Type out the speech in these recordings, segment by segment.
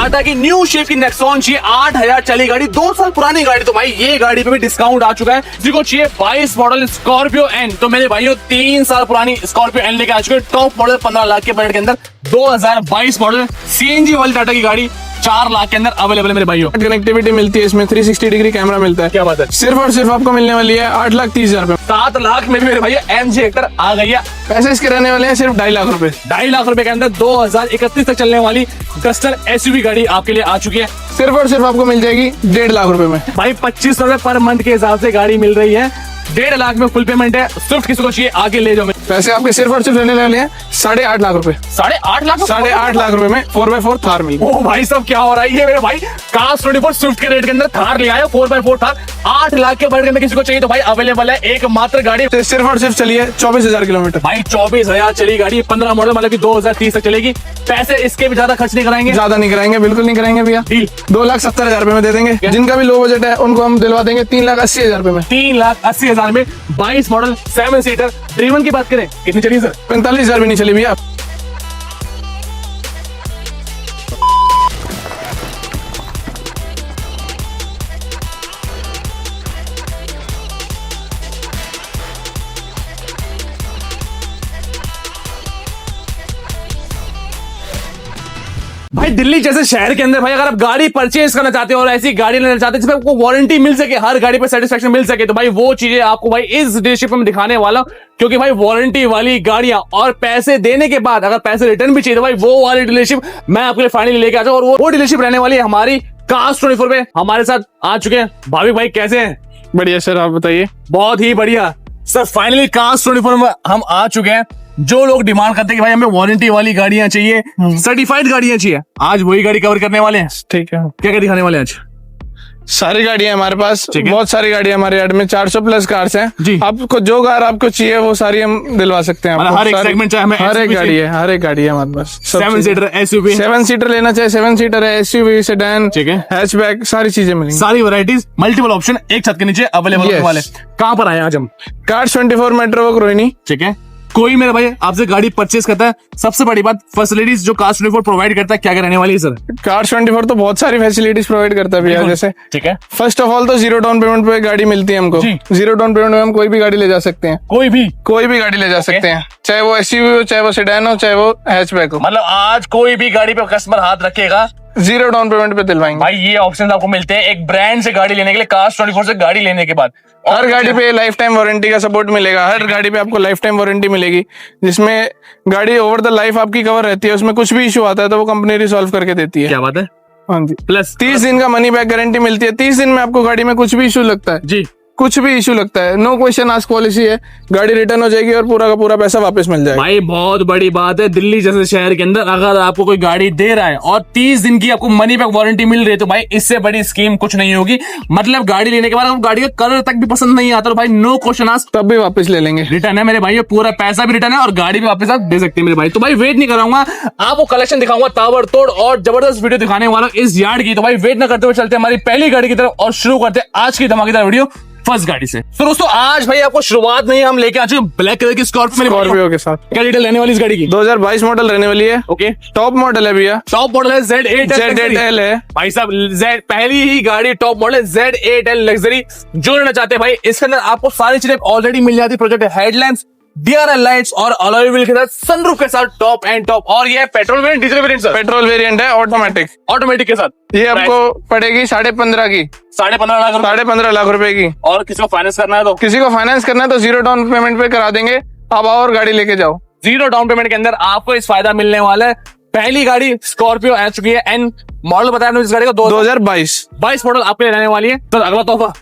टाटा की new shape की Nexon चाहिए, 8000 चली गाड़ी, 2 साल पुरानी गाड़ी, तो भाई ये गाड़ी पे भी डिस्काउंट आ चुका है। जिसको चाहिए 22 मॉडल स्कॉर्पियो एन, तो मेरे भाइयों 3 साल पुरानी स्कॉर्पियो एन लेके आ चुके हैं। टॉप मॉडल 15 लाख के बजट के अंदर 2022 मॉडल सीएनजी वाली टाटा की गाड़ी 4 लाख के अंदर अवेलेबल है मेरे भाइयों। कनेक्टिविटी मिलती है इसमें, 360 डिग्री कैमरा मिलता है। क्या बात है। सिर्फ और सिर्फ आपको मिलने वाली है 8,30,000 रुपए। 7 लाख में मेरे भैया एमजी हेक्टर आ गई है। पैसे इसके रहने वाले हैं सिर्फ 2.5 लाख रुपए। 2.5 लाख रुपए के अंदर 2031 तक चलने वाली डस्टर एसयूवी गाड़ी आपके लिए आ चुकी है। सिर्फ और सिर्फ आपको मिल जाएगी 1.5 लाख रुपए में। भाई 2500 रुपए पर मंथ के हिसाब से गाड़ी मिल रही है। 1.5 लाख में फुल पेमेंट है। स्विफ्ट किसी को चाहिए आगे ले जाओ। पैसे आपके सिर्फ और सिर्फ रहने वाले हैं 8.5 लाख रुपए। 8.5 लाख 8.5 लाख रुपए में 4x4 थार मिल। ओ भाई साहब क्या हो रहा है ये मेरे भाई। कार्स 24 स्विफ्ट के रेट के अंदर थार ले आया, 4x4 थार 8 लाख के बजट के अंदर किसी को चाहिए तो भाई अवेलेबल है एकमात्र गाड़ी। सिर्फ और सिर्फ चलिए 24,000 किलोमीटर। भाई 24,000 चली गाड़ी, 15 मॉडल, मतलब कि 2030 तक चलेगी। पैसे इसके भी ज्यादा खर्च नहीं कराएंगे। ज्यादा नहीं कराएंगे, बिल्कुल नहीं कराएंगे भैया। डील 2,70,000 रुपए में दे देंगे। जिनका भी लो बजट है उनको हम दिलवा देंगे 3,80,000 रुपए में। 3,80,000 में 22 मॉडल 7 सीटर ड्रीवन की बात करें कितनी चली सर? 45,000 भी नहीं चली भैया। भाई दिल्ली जैसे शहर के अंदर भाई अगर आप गाड़ी परचेज करना चाहते हो और ऐसी गाड़ी लेना चाहते हैं जिसमें आपको वारंटी मिल सके, हर गाड़ी पे सेटिस्फेक्शन मिल सके, तो भाई वो चीजें आपको भाई इस डीलरशिप में दिखाने वाला हूं। क्योंकि भाई वारंटी वाली गाड़ियां और पैसे देने के बाद अगर पैसे रिटर्न भी चाहिए तो भाई वो वाली डीलरशिप मैं आपके लिए फाइनली लेके आ जाऊं। और वो डीलरशिप रहने वाली है हमारी कार्स 24 पे। हमारे साथ आ चुके हैं भाविक भाई। कैसे हैं? बढ़िया सर, आप बताइए। बहुत ही बढ़िया सर। फाइनली कार्स 24 में हम आ चुके हैं। जो लोग डिमांड करते हैं कि भाई हमें वारंटी वाली गाड़ियां चाहिए, सर्टिफाइड गाड़ियां चाहिए, आज वही गाड़ी कवर करने वाले हैं। ठीक है, क्या क्या दिखाने वाले हैं आज? सारी गाड़ियां हमारे पास, बहुत सारी गाड़ियां हमारे यार्ड में, 400 प्लस कार्स हैं जी। आपको जो कार आपको चाहिए वो सारी हम दिलवा सकते हैं। हर एक सेगमेंट चाहे हमें हर एक गाड़ी है, हर एक गाड़ी है हमारे पास। 7 सीटर एसयूवी, 7 सीटर लेना चाहे 7 सीटर है, एसयूवी, सेडान, ठीक है, हैचबैक, सारी चीजें मिलेंगी। सारी वैरायटीज, मल्टीपल ऑप्शन एक छत के नीचे अवेलेबल होने वाले। कहाँ पर आए आज हम? Cars 24 metro work Rohini. ठीक है। कोई मेरा भाई आपसे गाड़ी परचेज करता है, सबसे बड़ी बात फैसिलिटीज जो कार्स 24 प्रोवाइड करता है क्या क्या रहने वाली है सर? कार्स 24 तो बहुत सारी फैसिलिटीज प्रोवाइड करता है भैया। जैसे ठीक है, फर्स्ट ऑफ ऑल तो 0 डाउन पेमेंट पे गाड़ी मिलती है हमको। 0 डाउन पेमेंट में हम कोई भी गाड़ी ले जा सकते हैं। कोई भी गाड़ी ले जा सकते हैं, चाहे वो एसयूवी हो, चाहे वो सेडान हो, चाहे वो हैचबैक हो। मतलब आज कोई भी गाड़ी पे कस्टमर हाथ रखेगा 0 डाउन पेमेंट पे दिलवाएंगे। भाई ये ऑप्शन आपको मिलते हैं एक ब्रांड से गाड़ी लेने के लिए, कार्स 24 से गाड़ी लेने के बाद। हर गाड़ी पे लाइफ टाइम वारंटी का सपोर्ट मिलेगा। हर गाड़ी पे आपको लाइफ टाइम वारंटी मिलेगी, जिसमें गाड़ी ओवर द लाइफ आपकी कवर रहती है। उसमें कुछ भी इशू आता है तो वो कंपनी रिसॉल्व करके देती है। क्या बात है। हाँ जी। प्लस 30 दिन का मनी बैक गारंटी मिलती है। 30 दिन में आपको गाड़ी में कुछ भी इशू लगता है जी, कुछ भी इशू लगता है, नो क्वेश्चन आस्क पॉलिसी है। गाड़ी रिटर्न हो जाएगी और पूरा का पूरा पैसा वापस मिल जाएगा। भाई बहुत बड़ी बात है, दिल्ली जैसे शहर के अंदर अगर आपको कोई गाड़ी दे रहा है और 30 दिन की आपको मनी बैक वारंटी मिल रही है तो भाई इससे बड़ी स्कीम कुछ नहीं होगी। मतलब गाड़ी लेने के बाद आपको गाड़ी का कलर तक भी पसंद नहीं आता तो भाई नो क्वेश्चन आस्क, तब भी वापस ले लेंगे। रिटर्न है मेरे भाई, पूरा पैसा भी रिटर्न है और गाड़ी भी वापस आप दे सकते हैं मेरे भाई। तो भाई वेट नहीं कराऊंगा, आपको कलेक्शन दिखाऊंगा ताबड़तोड़ और जबरदस्त वीडियो दिखाने वाला इस यार्ड की। तो भाई वेट ना करते हुए चलते हमारी पहली गाड़ी की तरफ और शुरू करते हैं आज की धमाकेदार वीडियो फर्स्ट गाड़ी से। तो दोस्तों आज भाई आपको शुरुआत नहीं, हम लेके आ चुके ब्लैक कलर की स्कॉर्पियो के साथ। क्या डिटेल रहने वाली इस गाड़ी की? 2022 मॉडल रहने वाली है। ओके, टॉप मॉडल है भैया। टॉप मॉडल है Z8L है भाई साहब। Z पहली ही गाड़ी टॉप मॉडल है, Z8L लग्जरी। जो लेना चाहते हैं भाई इसके अंदर आपको सारी चीजें ऑलरेडी मिल जाती है। प्रोजेक्ट हेडलैम्प्स, DRL लाइट्स और अलॉय व्हील के साथ, सनरूफ के साथ, टॉप एंड टॉप। और ये petrol variant, diesel variant sir? Petrol variant है, ऑटोमेटिक के साथ। ये आपको पड़ेगी 15.5 की, 15.5 लाख, 15.5 लाख रुपए की। और किसी को फाइनेंस करना है तो? किसी को फाइनेंस करना है तो 0 डाउन पेमेंट पे करा देंगे। आप आओ और गाड़ी लेके जाओ। 0 डाउन पेमेंट के अंदर आपको इस फायदा मिलने वाला है। पहली गाड़ी स्कॉर्पियो आ चुकी है एन मॉडल बताया इस गाड़ी का 2022 मॉडल आपके लिए रहने वाली है। तो अगला तोहफा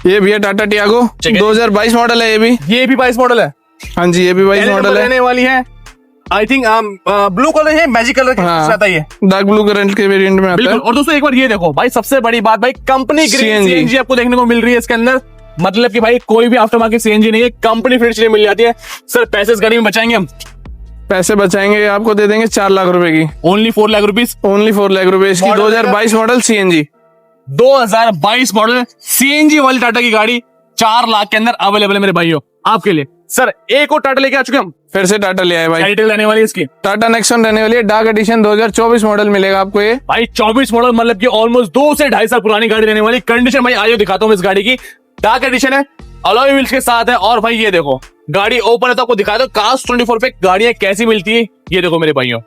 ये भी है टाटा टियागो, 2022 मॉडल है। ये भी 22 मॉडल है। हाँ जी, ये भी 22 मॉडल रहने वाली है। आई थिंक ब्लू कलर है, मैजिक कलर के साथ आता है, डार्क ब्लू कलर के वेरिएंट में आता है। और दोस्तों एक बार ये देखो भाई, सबसे बड़ी बात भाई कंपनी ग्रेड सीएनजी आपको देखने को मिल रही है इसके अंदर। मतलब कि भाई कोई भी आफ्टर मार्केट सीएनजी नहीं है, कंपनी फिट चीजें मिल जाती है। सर पैसे इस गाड़ी में बचाएंगे हम? पैसे बचाएंगे, आपको दे देंगे 4 लाख रुपए की। Only 4 lakh rupees? Only 4 lakh रुपए इसकी। 2022 मॉडल सीएनजी, 2022 मॉडल सीएनजी वाली टाटा की गाड़ी 4 लाख के अंदर अवेलेबल है मेरे भाइयों आपके लिए। सर एक और टाटा लेके आ चुके हम, फिर से टाटा ले आए भाई। क्या डिटेल रहने वाली है इसकी? टाटा नेक्सॉन रहने वाली है, डार्क एडिशन 2024 मॉडल मिलेगा आपको ये। भाई 24 मॉडल मतलब कि ऑलमोस्ट 2 से 2.5 साल पुरानी गाड़ी रहने वाली। कंडीशन भाई आइए दिखाता हूँ इस गाड़ी की। डार्क एडिशन है, अलॉय व्हील्स के साथ है, और भाई ये देखो गाड़ी ओपन है तो आपको दिखा दो कास्ट 24 पे गाड़ियां कैसी मिलती है। ये देखो मेरे भाइयों,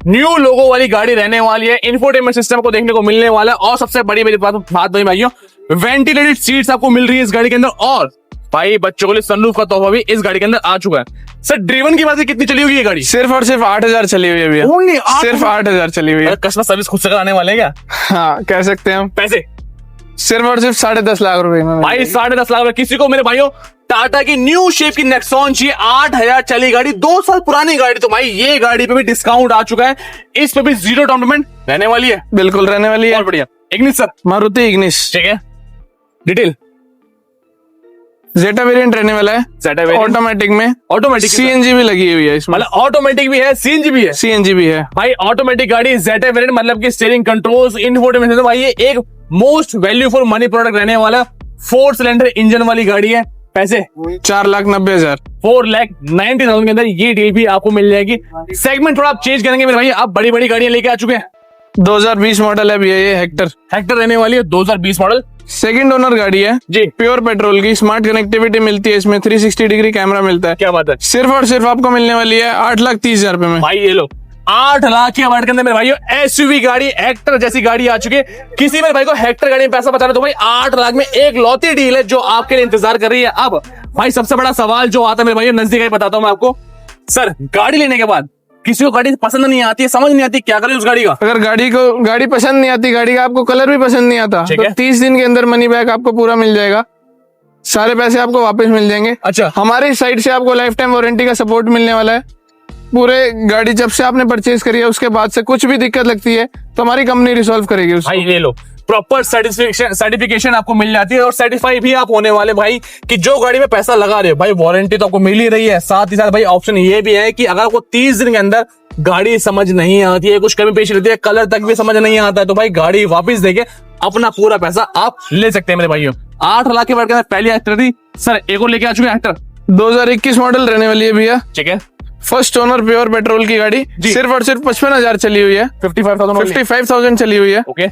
न्यू लोगो वाली गाड़ी रहने वाली है, इंफोटेनमेंट सिस्टम को देखने को मिलने वाला है, और सबसे बड़ी मेरी बात भाइयों, वेंटिलेटेड सीट्स आपको मिल रही है इस गाड़ी के अंदर, और भाई बच्चों के लिए सनरूफ का तोहफा भी इस गाड़ी के अंदर आ चुका है। सर ड्रिवन की बात है, कितनी चली होगी ये गाड़ी? सिर्फ और सिर्फ 8,000 चली हुई है भैया। Only सिर्फ 8,000 चली हुई है। कस्टमर सर्विस खुद से कराने वाले हैं क्या? हाँ कह सकते हैं हम। पैसे सिर्फ और सिर्फ 10.5 लाख रुपए में भाई 10.5 लाख रुपए। किसी को मेरे भाइयों टाटा की न्यू शेप की नेक्सॉन चाहिए, 8,000 चली गाड़ी, 2 साल पुरानी गाड़ी, तो भाई ये गाड़ी पे भी डिस्काउंट आ चुका है, इस पे भी 0 डाउन पेमेंट रहने वाली है। बिल्कुल रहने वाली है। बहुत बढ़िया। इग्निस सर, मारुति इग्निस, ठीक है, डिटेल। जेटा वेरिएंट रहने वाला है, ऑटोमेटिक में, ऑटोमेटिक सीएनजी भी लगी हुई है इसमें। मतलब ऑटोमेटिक भी है, सीएनजी भी है। सीएनजी भी है भाई ऑटोमेटिक गाड़ी जेटा वेरिएंट, मतलब कि स्टीयरिंग कंट्रोल्स, इन्फोटेनमेंट सिस्टम, भाई ये एक most value for money product रहने वाला। 4 सिलेंडर इंजन वाली गाड़ी है। पैसे 4,90,000, 4,90,000 के अंदर ये डील भी आपको मिल जाएगी। सेगमेंट थोड़ा आप चेंज करेंगे मेरे भाई, आप बड़ी बड़ी गाड़ियां लेके आ चुके हैं। 2020 मॉडल है भैया ये, हेक्टर रहने वाली है, 2020 मॉडल, सेकंड ओनर गाड़ी है जी, प्योर पेट्रोल की। स्मार्ट कनेक्टिविटी मिलती है इसमें, 360 डिग्री कैमरा मिलता है। क्या बात है। सिर्फ और सिर्फ आपको मिलने वाली है 8,30,000 रुपए में। भाई ये लो 8 लाख के अवार्ड के अंदर मेरे भाइयों एसयूवी गाड़ी, हेक्टर जैसी गाड़ी आ चुकी है। किसी मेरे भाई को हेक्टर गाड़ी में पैसा बचाना तो भाई 8 लाख में एक लौती डील है जो आपके लिए इंतजार कर रही है। अब भाई सबसे बड़ा सवाल जो आता है मेरे भाइयों, नजदीक आके बताता हूं मैं आपको। सर गाड़ी लेने के बाद किसी को गाड़ी पसंद नहीं आती है, समझ नहीं आती, क्या करें उस गाड़ी का? अगर गाड़ी पसंद नहीं आती, गाड़ी का आपको कलर भी पसंद नहीं आता, तो 30 दिन के अंदर मनी बैक आपको पूरा मिल जाएगा, सारे पैसे आपको वापस मिल जाएंगे। अच्छा, हमारी साइड से आपको लाइफ टाइम वारंटी का सपोर्ट मिलने वाला है। पूरे गाड़ी जब से आपने परचेज करी है उसके बाद से कुछ भी दिक्कत लगती है तो हमारी कंपनी रिसॉल्व करेगी उसको। भाई ले लो, प्रॉपर सर्टिफिकेशन आपको मिल जाती है, और सर्टिफाई भी आप होने वाले भाई कि जो गाड़ी में पैसा लगा रहे हो भाई, वारंटी तो आपको मिल ही रही है। साथ ही साथ भाई ऑप्शन ये भी है कि अगर आपको 30 दिन के अंदर गाड़ी समझ नहीं आती है, कुछ कमी पेश रहती है, कलर तक भी समझ नहीं आता है, तो भाई गाड़ी वापस देके अपना पूरा पैसा आप ले सकते हैं मेरे भाइयों। 8 लाख के वर्ग के अंदर पहली हेक्टर थी। सर एक और लेके आ चुके हैं हेक्टर, 2021 मॉडल रहने वाली है भैया, ठीक है, फर्स्ट ओनर प्योर पेट्रोल की गाड़ी, सिर्फ और सिर्फ 55,000 चली हुई है, 55,000 चली हुई है। ओके,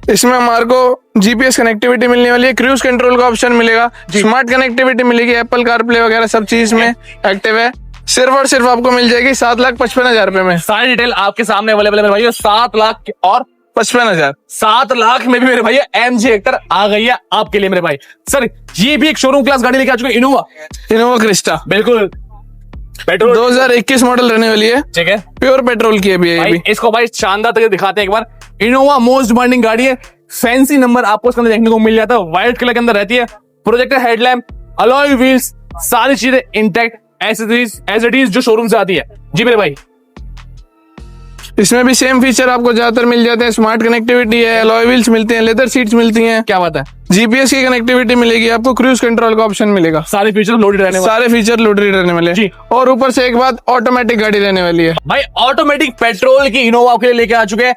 इसमें हमारे को जीपीएस कनेक्टिविटी मिलने वाली है, क्रूज कंट्रोल का ऑप्शन मिलेगा, स्मार्ट कनेक्टिविटी मिलेगी, एप्पल कारप्ले वगैरह सब चीज में एक्टिव है। सिर्फ और सिर्फ आपको मिल जाएगी 7,55,000 रुपए में। सारी डिटेल आपके सामने अवेलेबल है मेरे भाइयों। 7 लाख और 55,000, 7 लाख में भी मेरे भाई एमजी हेक्टर आ गई है आपके लिए मेरे भाई। सर ये भी एक शोरूम क्लास गाड़ी लेके आ चुके हैं, इनोवा क्रिस्टा, बिल्कुल पेट्रोल, 2021 मॉडल रहने वाली है, ठीक है, प्योर पेट्रोल की है भैया ये भी। इसको भाई शानदार तरीके दिखाते हैं एक बार। इनोवा मोस्ट डिमांडिंग गाड़ी है, फैंसी नंबर आपको इसके अंदर देखने को मिल जाता है, व्हाइट कलर के अंदर रहती है, प्रोजेक्टर हेडलैम्प, अलॉय व्हील्स, सारी चीजें इंटैक्ट एज इट इज जो शोरूम से आती है। जी मेरे भाई, इसमें भी सेम फीचर आपको ज्यादातर मिल जाते हैं, स्मार्ट कनेक्टिविटी है, अलॉय व्हील्स मिलते हैं, लेदर सीट्स मिलती हैं। क्या बात है, जीपीएस की कनेक्टिविटी मिलेगी आपको, क्रूज कंट्रोल का ऑप्शन मिलेगा, सारे फीचर लोडेड रहने वाले, सारे फीचर लोडेड रहने वाले जी। और ऊपर से एक बात, ऑटोमेटिक गाड़ी रहने वाली है भाई। ऑटोमेटिक पेट्रोल की इनोवा के लिए लेके आ चुके हैं।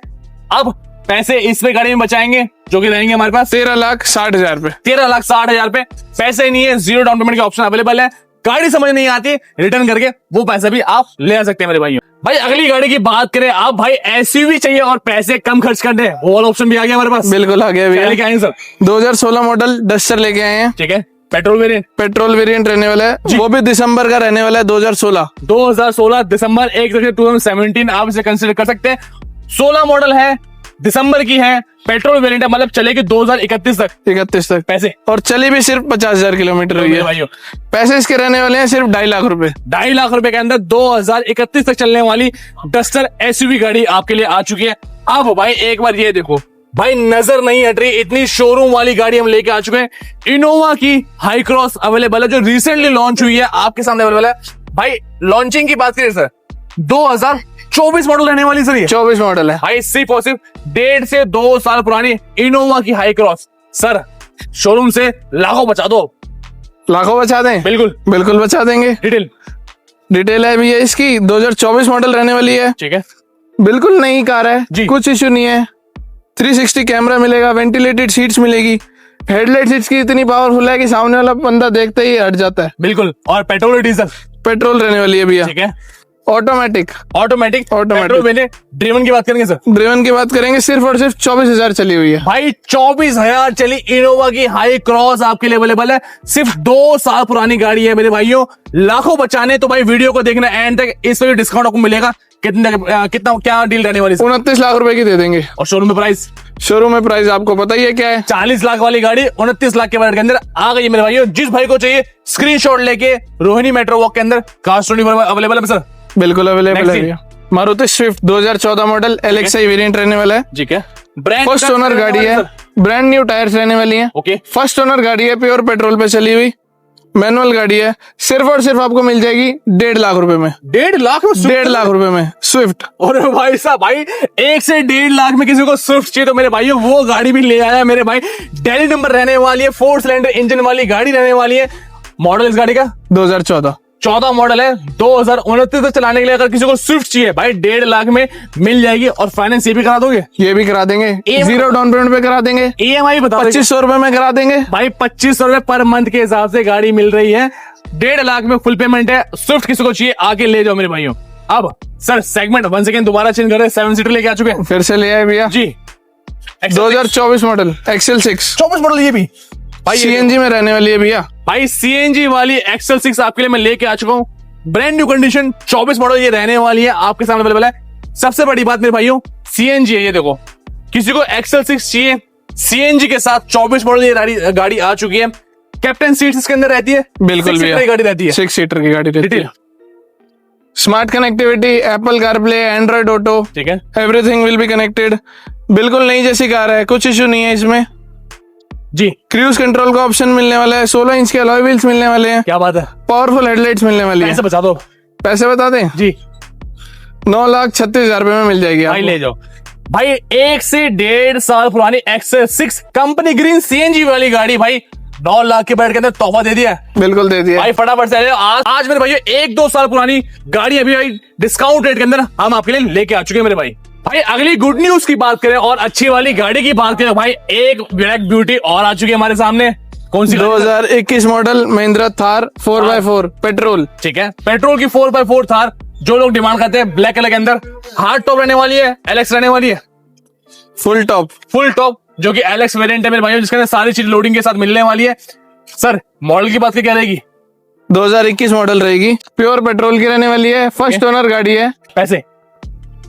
अब पैसे इसमें गाड़ी में बचाएंगे जो कि रहेंगे हमारे पास 13,60,000 रुपए, 13,60,000 रुपए। पैसे नहीं है, 0 डाउन पेमेंट का ऑप्शन अवेलेबल है। गाड़ी समझ नहीं आती, रिटर्न करके वो पैसा भी आप ले आ सकते हैं मेरे भाइयों। भाई अगली गाड़ी की बात करें, आप भाई एसयूवी चाहिए और पैसे कम खर्च करने, वो वाला ऑप्शन भी आ गया हमारे पास। बिल्कुल आ गया भैया। लेके आए सर, 2016 मॉडल डस्टर लेके आए हैं, ठीक है, पेट्रोल वेरिएंट रहने वाला है, वो भी दिसंबर का रहने वाला है, 2016 दिसंबर 1 2017 आप इसे कंसिडर कर सकते हैं। 16 मॉडल है, दिसंबर की है, पेट्रोल वेरिएंट है, मतलब चलेगी 2031 तक, 31 तक पैसे, और चली भी सिर्फ 50,000 किलोमीटर हुई है भाइयों। पैसे इसके रहने वाले हैं सिर्फ 2.5 लाख रुपए। 2.5 लाख रुपए के अंदर 2031 तक चलने वाली डस्टर एसयूवी गाड़ी आपके लिए आ चुकी है। अब भाई एक बार ये देखो भाई, नजर नहीं हट रही, इतनी शोरूम वाली गाड़ी हम लेके आ चुके हैं। इनोवा की हाई क्रॉस अवेलेबल है, जो रिसेंटली लॉन्च हुई है, आपके सामने अवेलेबल है। भाई लॉन्चिंग की बात करें सर, 2024 मॉडल रहने वाली सर, ये 24 मॉडल है भाई। सी पॉसिबल 1.5 से 2 साल पुरानी इनोवा की हाई क्रॉस, सर शोरूम से लाखों बचा दो। लाखों बचा दें? बिल्कुल बचा देंगे। डिटेल है भैया इसकी, 2024 मॉडल रहने वाली है, ठीक है, बिल्कुल नई कार है, कुछ इश्यू नहीं है। 360 कैमरा मिलेगा, वेंटिलेटेड सीट्स मिलेगी, हेडलाइट्स इसकी इतनी पावरफुल है कि सामने वाला बंदा देखते ही हट जाता है। बिल्कुल। और पेट्रोल और डीजल? पेट्रोल रहने वाली है भैया। ठीक है। ऑटोमेटिक। ऑटोमेटिक। ऑटोमेटिक। मैंने ड्रीवन की बात करेंगे सर? ड्रिवन की बात करेंगे, सिर्फ और सिर्फ 24,000 चली हुई है भाई। 24,000 चली इनोवा की हाई क्रॉस आपके लिए अवेलेबल है। सिर्फ 2 साल पुरानी गाड़ी है मेरे भाइयों। लाखों बचाने तो भाई वीडियो को देखना एंड तक, इस पर डिस्काउंट आपको मिलेगा। कितना क्या डील रहने वाली? 29 लाख रुपए की दे देंगे। और शोरूम में प्राइस? शोरूम में प्राइस आपको पता ही है क्या है। 40 लाख वाली गाड़ी 29 लाख के बजट के अंदर आ गई मेरे भाइयों। जिस भाई को चाहिए स्क्रीनशॉट लेके रोहिणी मेट्रो वॉक के अंदर कार स्टूडियो अवेलेबल है सर? बिल्कुल अवेलेबल Next है भैया। Maruti Swift 2014 model LXI variant रहने वाला है। ठीक है। ब्रांड फर्स्ट ओनर गाड़ी है, ब्रांड न्यू टायर्स रहने वाली है। ओके। फर्स्ट ओनर गाड़ी है, प्योर पेट्रोल पे चली हुई, मैनुअल गाड़ी है। सिर्फ और सिर्फ आपको मिल जाएगी 1.5 लाख रुपए में। 1.5 लाख में? 1.5 लाख रुपए में स्विफ्ट। और भाई साहब, भाई 1 से 1.5 लाख में किसी को स्विफ्ट चाहिए तो मेरे भाइयों वो गाड़ी भी ले आया मेरे भाई। दिल्ली नंबर रहने वाली है, 4 सिलेंडर इंजन वाली गाड़ी रहने वाली है। मॉडल इस गाड़ी का 2014 मॉडल है। 2029 तक चलाने के लिए अगर किसी को स्विफ्ट चाहिए भाई 1.5 लाख में मिल जाएगी। और फाइनेंस ये भी करा दोगे? ये भी करा देंगे, EMI 0 डाउन पेमेंट पे करा देंगे। EMI बता 2500 रुपए में करा देंगे भाई। 2500 रुपए पर मंथ के हिसाब से गाड़ी मिल रही है। 1.5 लाख में फुल पेमेंट है। स्विफ्ट किसी को चाहिए आके ले जाओ मेरे भाइयों। अब सर सेगमेंट वन सेकेंड दोबारा चेंज कर रहे हैं, 7 सीटर लेके आ चुके हैं। फिर से ले आए भैया जी। 2024 मॉडल XL6 24 मॉडल ये भी भाई CNG में रहने वाली है भैया। भाई CNG वाली XL6 आपके लिए मैं लेके आ चुका हूँ। ब्रांड न्यू कंडीशन 24 मॉडल ये रहने वाली है, आपके सामने अवेलेबल है। सबसे बड़ी बात मेरे भाइयों CNG है। ये देखो, किसी को XL6 चाहिए CNG के साथ 24 मॉडल ये गाड़ी आ चुकी है। कैप्टन सीट इसके अंदर रहती है। बिल्कुल भैया, गाड़ी रहती है। 6 सीटर की गाड़ी रहती है। Smart connectivity, Apple CarPlay, Android auto, ठीक है। Everything will be connected. बिल्कुल नई जैसी कार है, कुछ इशू नहीं है इसमें जी। क्रूज कंट्रोल का ऑप्शन मिलने वाला है, 16 इंच के अलॉय व्हील्स मिलने वाले हैं, क्या बात है। पावरफुल हेडलाइट्स मिलने वाली है। पैसे बता दो। पैसे बता दें जी। 9,36,000 रुपए में मिल जाएगी भाई आपको। ले जाओ भाई। 1 से 1.5 साल पुरानी XL6 कंपनी ग्रीन CNG वाली गाड़ी भाई 9 लाख के बजट के अंदर तोहफा दे दिया। बिल्कुल दे दिया भाई फटाफट से आज मेरे भाई 1-2 साल पुरानी गाड़ी अभी भाई डिस्काउंट रेट के अंदर हम आपके लिए लेके आ चुके हैं मेरे भाई। भाई अगली गुड न्यूज की बात करें और अच्छी वाली गाड़ी की बात करें भाई, एक ब्लैक ब्यूटी और आ चुकी है हमारे सामने। कौन सी? 2021 model Mahindra Thar 4x4 petrol. ठीक है। पेट्रोल की 4x4 थार जो लोग डिमांड करते हैं, ब्लैक कलर के अंदर। हार्ड टॉप रहने वाली है, LX रहने वाली है फुल टॉप जो कि LX वेरिएंट है मेरे भाइयों, जिसके अंदर सारी चीज लोडिंग के साथ मिलने वाली है। सर मॉडल की बात क्या रहेगी? 2021 मॉडल रहेगी, प्योर पेट्रोल की रहने वाली है, फर्स्ट ओनर गाड़ी है।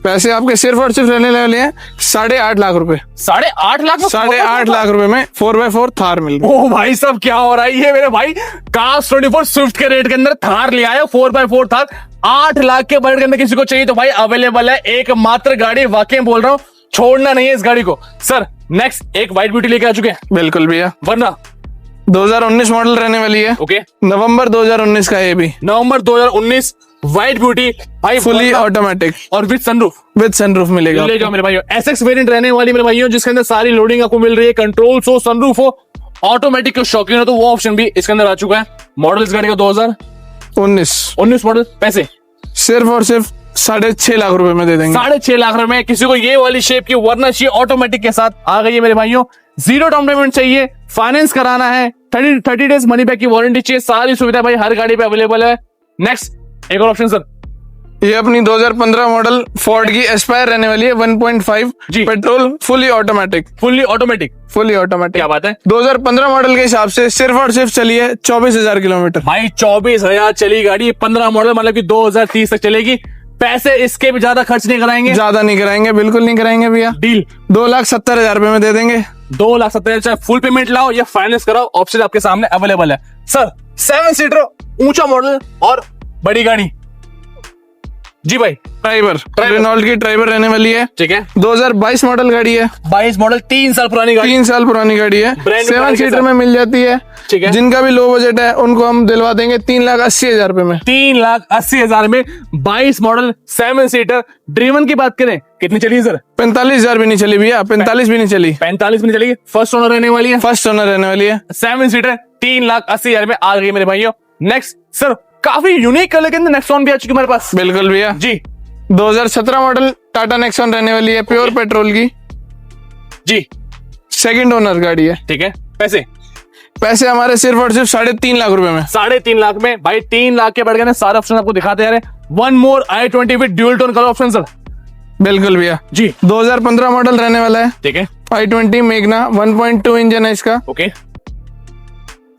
पैसे आपके सिर्फ और सिर्फ रहने वाले हैं 8.5 लाख रुपए। 8.5 लाख? 8.5 लाख रुपए में 4x4 थार मिल रही है। ओ भाई साहब क्या हो रहा है ये मेरे भाई। कार्स 24 स्विफ्ट के रेट के अंदर थार ले आए, 4x4 थार 8 लाख के बजट के अंदर किसी को चाहिए तो भाई अवेलेबल है। एकमात्र गाड़ी, वाकई बोल रहा हूँ, छोड़ना नहीं है इस गाड़ी को। सर नेक्स्ट एक व्हाइट ब्यूटी लेके आ चुके हैं। बिल्कुल भैया, वरना 2019 मॉडल रहने वाली है। ओके। नवंबर 2019 का ये भी। नवंबर 2019 व्हाइट ब्यूटी भाई, फुली ऑटोमेटिक और विद सनरूफ मिलेगा। ले जाओ मेरे भाइयों। SX वेरिएंट रहने वाली मेरे भाइयों, जिसके अंदर सारी लोडिंग आपको मिल रही है। कंट्रोल्स हो, सनरूफ हो, ऑटोमेटिक के शौकीन हो तो वो ऑप्शन भी इसके अंदर आ चुका है। मॉडल इस गाड़ी का 2019 मॉडल। पैसे सिर्फ और सिर्फ 6.5 लाख रुपए में दे देंगे। 6.5 लाख रुपए में किसी को ये वाली शेप की वरना चाहिए ऑटोमेटिक के साथ आ गई है मेरे भाइयों। 0 डाउन पेमेंट चाहिए, फाइनेंस कराना है, 30 डेज मनी बैक की वारंटी चाहिए, सारी सुविधा भाई हर गाड़ी पे अवेलेबल है। नेक्स्ट एक और ऑप्शन सर, ये अपनी 2015 मॉडल फोर्ड की एस्पायर रहने वाली है 1.5 जी, पेट्रोल फुली ऑटोमेटिक। क्या बात है। 2015 मॉडल के हिसाब से सिर्फ और सिर्फ चली है 24,000 किलोमीटर। भाई 24,000 चली गाड़ी, 15 मॉडल, मतलब कि 2030 तक चलेगी। पैसे इसके भी ज्यादा खर्च नहीं कराएंगे, ज्यादा नहीं कराएंगे, बिल्कुल नहीं कराएंगे भैया। डील 2,70,000 रुपए में दे देंगे। 2,70,000 चाहे फुल पेमेंट लाओ या फाइनेंस कराओ, ऑप्शन आपके सामने अवेलेबल है। सर 7 सीटर ऊंचा मॉडल और बड़ी गाड़ी जी भाई। ट्राइबर रेनॉल्ट की ट्राइबर रहने वाली है। ठीक है। 2022 मॉडल गाड़ी है। 22 मॉडल, 3 साल पुरानी गाड़ी। 3 साल पुरानी गाड़ी है। 7 सीटर में मिल जाती है। ठीक है। जिनका भी लो बजट है उनको हम दिलवा देंगे 3,80,000 रुपए में। 3,80,000 में 22 मॉडल 7 सीटर ड्रीवन की बात करें, कितनी चली सर? 45,000 भी नहीं चली भैया, 45 भी नहीं चली। 45 भी नहीं चली। फर्स्ट ओनर रहने वाली है। 7 सीटर 3,80,000 में आ गई मेरे भाइयों। नेक्स्ट सर, काफी यूनिक कलर के अंदर नेक्सॉन भी आ चुकी है हमारे पास। बिल्कुल भैया जी। 2017 मॉडल टाटा नेक्सॉन रहने वाली है, प्योर पेट्रोल की जी। सेकंड ओनर गाड़ी है। ठीक है। पैसे पैसे हमारे सिर्फ और सिर्फ 3.5 लाख रुपए में। 3.5 लाख में भाई, 3 लाख के बढ़ गए ना, सारे ऑप्शन आपको दिखाते हैं। One more i20 with dual tone colour option sir. बिल्कुल भैया जी, 2015 मॉडल रहने वाला है। ठीक है, i20 मेघना 1.2 इंजन है इसका। ओके,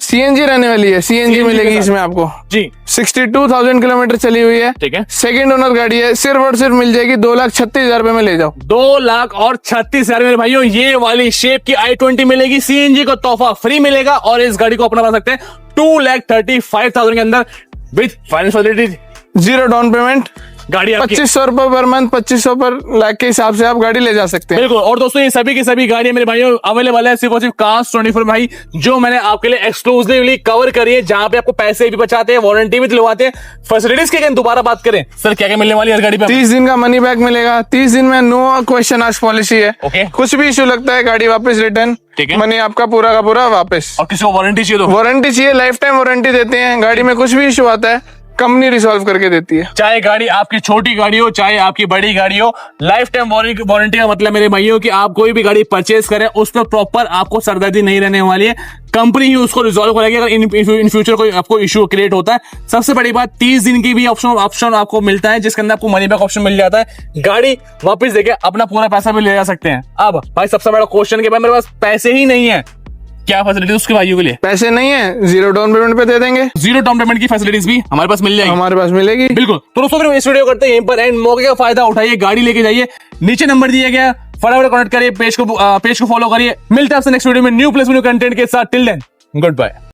सीएनजी रहने वाली है, सीएनजी CNG मिलेगी के साथ। इसमें आपको। जी 62,000 किलोमीटर चली हुई है। ठीक है, सेकंड ओनर गाड़ी है, सिर्फ और सिर्फ मिल जाएगी 2,36,000 रुपए में, ले जाओ। 2,36,000 मेरे भाइयों, ये वाली शेप की i20 मिलेगी, सीएनजी का तोहफा फ्री मिलेगा और इस गाड़ी को अपना बना सकते हैं 2,35,000 के अंदर with finance facility, zero down payment, गाड़ी आपकी। 2500 रुपए पर मंथ, 2500 पर लाख के हिसाब से आप गाड़ी ले जा सकते हैं। बिल्कुल। और दोस्तों ये सभी की सभी गाड़ियां मेरे भाइयों अवेलेबल है सिर्फ और सिर्फ कार्स 24 भाई, जो मैंने आपके लिए एक्सक्लूसिवली कवर करी है, जहां पे आपको पैसे भी बचाते हैं, वारंटी भी दिलवाते हैं। फैसिलिटीज की दोबारा बात करें सर, क्या क्या मिलने वाली है हर गाड़ी पे? 30 दिन का मनी बैक मिलेगा। 30 दिन में नो क्वेश्चन आस्क पॉलिसी है। ओके। कुछ भी इशू लगता है गाड़ी वापस रिटर्न, ठीक है। मनी आपका पूरा का पूरा वापस। और किसी को वारंटी चाहिए तो वारंटी चाहिए, लाइफ टाइम वारंटी देते हैं। गाड़ी में कुछ भी इशू आता है कंपनी रिसॉल्व करके देती है। चाहे गाड़ी आपकी छोटी गाड़ी हो, चाहे आपकी बड़ी गाड़ी हो, लाइफ टाइम वारंटी का मतलब मेरे भाइयों कि आप कोई भी गाड़ी परचेज करें उस पर प्रॉपर आपको सरदर्दी नहीं रहने वाली है, कंपनी ही उसको रिजॉल्व करेगी अगर इन फ्यूचर कोई आपको इशू क्रिएट होता है। सबसे बड़ी बात 30 दिन की भी ऑप्शन आपको मिलता है, जिसके अंदर आपको मनी बैक ऑप्शन मिल जाता है, गाड़ी वापस देके अपना पूरा पैसा भी ले जा सकते हैं। अब भाई सबसे बड़ा क्वेश्चन के बाद मेरे पास पैसे ही नहीं है, क्या फैसिलिटी उसके भाइयों के लिए? पैसे नहीं है, जीरो डाउन पेमेंट पे दे देंगे। जीरो डाउन पेमेंट की फैसिलिटीज भी हमारे पास मिल जाएगी, हमारे पास मिलेगी। बिल्कुल। तो दोस्तों फिर इस वीडियो करते हैं यहीं पर एंड। मौके का फायदा उठाइए, गाड़ी लेके जाइए, नीचे नंबर दिया गया, फटाफट कनेक्ट करिए, पेज को फॉलो करिए। मिलते हैं आपसे नेक्स्ट वीडियो में न्यू प्लेस न्यू कंटेंट के साथ। Till then good bye.